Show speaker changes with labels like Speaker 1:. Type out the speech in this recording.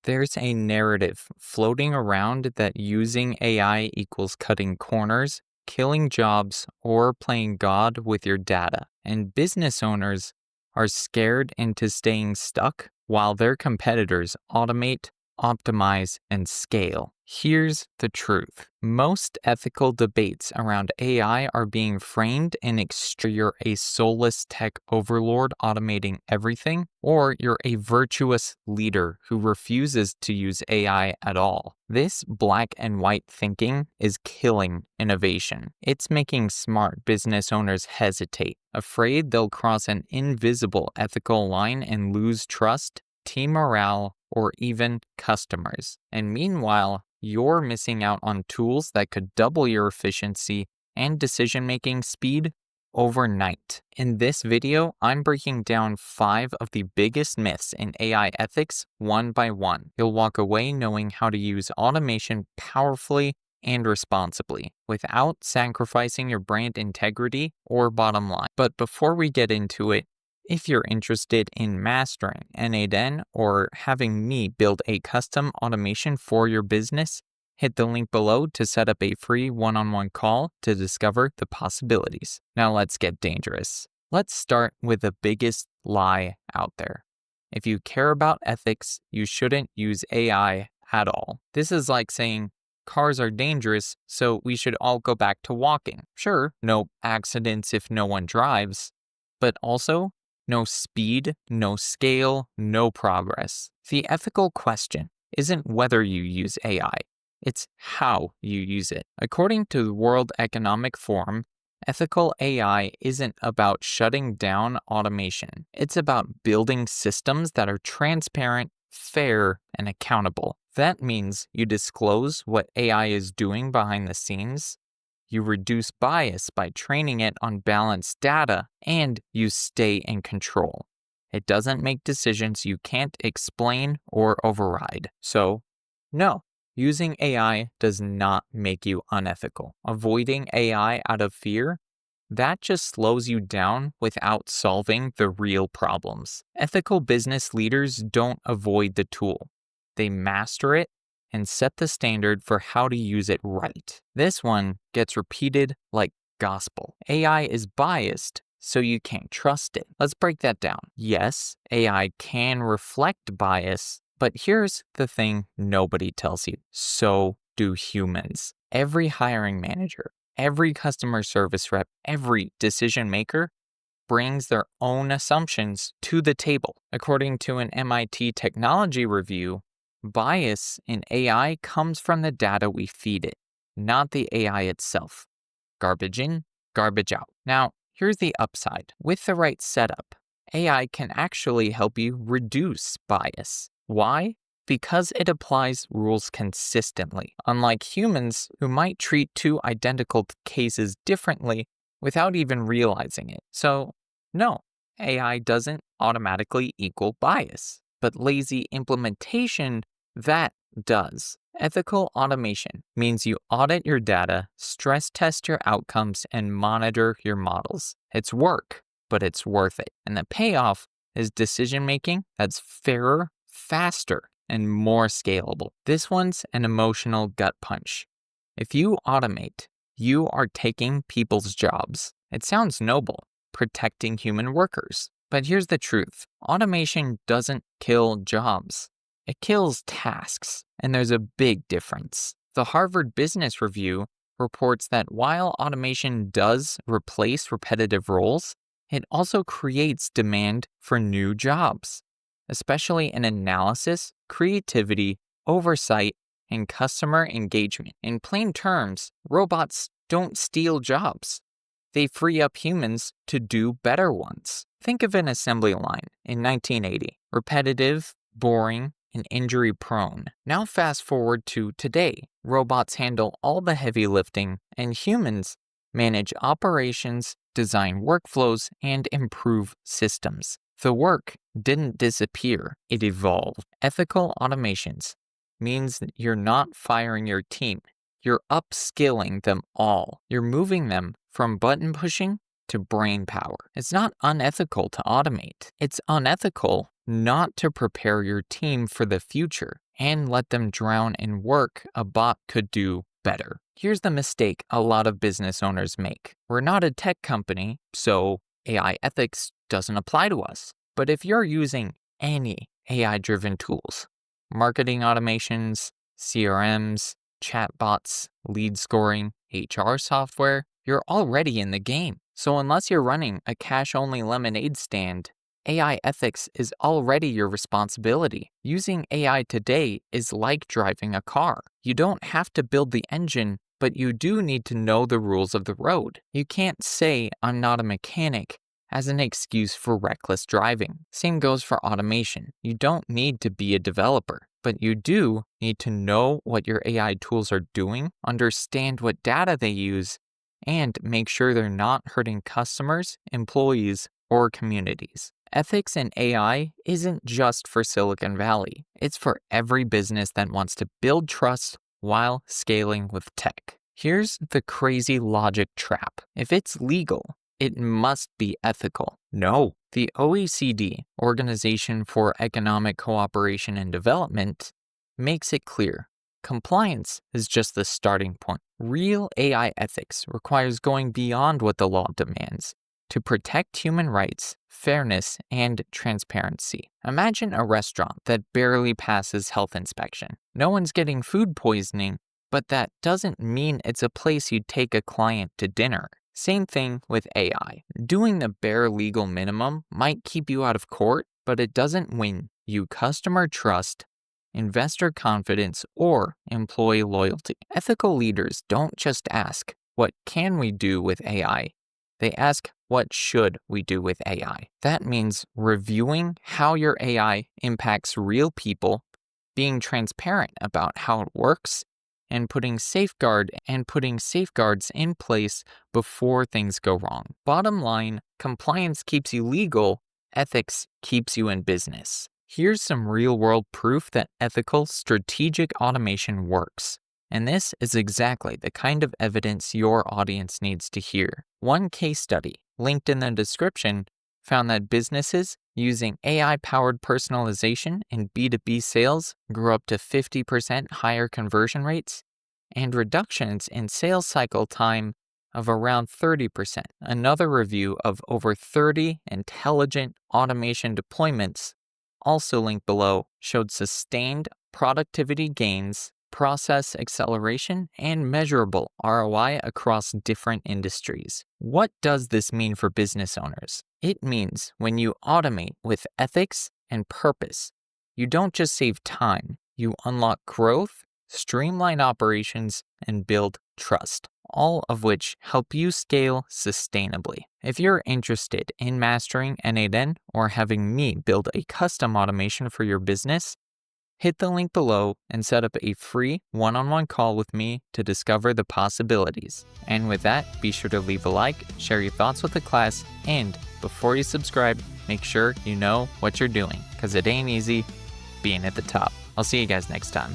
Speaker 1: There's a narrative floating around that using AI equals cutting corners, killing jobs, or playing God with your data. And business owners are scared into staying stuck while their competitors automate, optimize, and scale. Here's the truth. Most ethical debates around AI are being framed in you're a soulless tech overlord automating everything, or you're a virtuous leader who refuses to use AI at all. This black and white thinking is killing innovation. It's making smart business owners hesitate, afraid they'll cross an invisible ethical line and lose trust, team morale, or even customers. And meanwhile, you're missing out on tools that could double your efficiency and decision-making speed overnight. In this video, I'm breaking down 5 of the biggest myths in AI ethics one by one. You'll walk away knowing how to use automation powerfully and responsibly without sacrificing your brand integrity or bottom line. But before we get into it, if you're interested in mastering N8N or having me build a custom automation for your business, hit the link below to set up a free one-on-one call to discover the possibilities. Now let's get dangerous. Let's start with the biggest lie out there. If you care about ethics, you shouldn't use AI at all. This is like saying, cars are dangerous, so we should all go back to walking. Sure, no accidents if no one drives, but also no speed, no scale, no progress. The ethical question isn't whether you use AI, it's how you use it. According to the World Economic Forum, ethical AI isn't about shutting down automation. It's about building systems that are transparent, fair, and accountable. That means you disclose what AI is doing behind the scenes, you reduce bias by training it on balanced data, and you stay in control. It doesn't make decisions you can't explain or override. So, no, using AI does not make you unethical. Avoiding AI out of fear, that just slows you down without solving the real problems. Ethical business leaders don't avoid the tool. They master it and set the standard for how to use it right. This one gets repeated like gospel. AI is biased, so you can't trust it. Let's break that down. Yes, AI can reflect bias, but here's the thing nobody tells you. So do humans. Every hiring manager, every customer service rep, every decision maker brings their own assumptions to the table. According to an MIT technology review, bias in AI comes from the data we feed it, not the AI itself. Garbage in, garbage out. Now, here's the upside. With the right setup, AI can actually help you reduce bias. Why? Because it applies rules consistently, unlike humans who might treat two identical cases differently without even realizing it. So, no, AI doesn't automatically equal bias, but lazy implementation, that does. Ethical automation means you audit your data, stress test your outcomes, and monitor your models. It's work, but it's worth it. And the payoff is decision-making that's fairer, faster, and more scalable. This one's an emotional gut punch. If you automate, you are taking people's jobs. It sounds noble, protecting human workers. But here's the truth. Automation doesn't kill jobs. It kills tasks, and there's a big difference. The Harvard Business Review reports that while automation does replace repetitive roles, it also creates demand for new jobs, especially in analysis, creativity, oversight, and customer engagement. In plain terms, robots don't steal jobs. They free up humans to do better ones. Think of an assembly line in 1980. Repetitive, boring, and injury-prone. Now fast forward to today. Robots handle all the heavy lifting, and humans manage operations, design workflows, and improve systems. The work didn't disappear, it evolved. Ethical automations means that you're not firing your team. You're upskilling them all. You're moving them from button pushing to brain power. It's not unethical to automate. It's unethical not to prepare your team for the future. and let them drown in work a bot could do better. Here's the mistake a lot of business owners make. We're not a tech company, so AI ethics doesn't apply to us. But if you're using any AI-driven tools, marketing automations, CRMs, chatbots, lead scoring, HR software, you're already in the game. So unless you're running a cash-only lemonade stand, AI ethics is already your responsibility. Using AI today is like driving a car. You don't have to build the engine, but you do need to know the rules of the road. You can't say, "I'm not a mechanic," as an excuse for reckless driving. Same goes for automation. You don't need to be a developer, but you do need to know what your AI tools are doing, understand what data they use, and make sure they're not hurting customers, employees, or communities. Ethics in AI isn't just for Silicon Valley. It's for every business that wants to build trust while scaling with tech. Here's the crazy logic trap. If it's legal, it must be ethical. No. The OECD, Organization for Economic Cooperation and Development, makes it clear. Compliance is just the starting point. Real AI ethics requires going beyond what the law demands to protect human rights, fairness, and transparency. Imagine a restaurant that barely passes health inspection. No one's getting food poisoning, but that doesn't mean it's a place you'd take a client to dinner. Same thing with AI. Doing the bare legal minimum might keep you out of court, but it doesn't win you customer trust, investor confidence, or employee loyalty. Ethical leaders don't just ask, "What can we do with AI?" They ask, "What should we do with AI?" That means reviewing how your AI impacts real people, being transparent about how it works, and putting safeguards in place before things go wrong. Bottom line, compliance keeps you legal, ethics keeps you in business. Here's some real-world proof that ethical, strategic automation works. And this is exactly the kind of evidence your audience needs to hear. One case study, linked in the description, found that businesses using AI-powered personalization in B2B sales grew up to 50% higher conversion rates and reductions in sales cycle time of around 30%. Another review of over 30 intelligent automation deployments, also linked below, showed sustained productivity gains, process acceleration, and measurable ROI across different industries. What does this mean for business owners? It means when you automate with ethics and purpose, you don't just save time, you unlock growth, streamline operations, and build trust, all of which help you scale sustainably. If you're interested in mastering N8N or having me build a custom automation for your business, hit the link below and set up a free one-on-one call with me to discover the possibilities. And with that, be sure to leave a like, share your thoughts with the class, and before you subscribe, make sure you know what you're doing, because it ain't easy being at the top. I'll see you guys next time.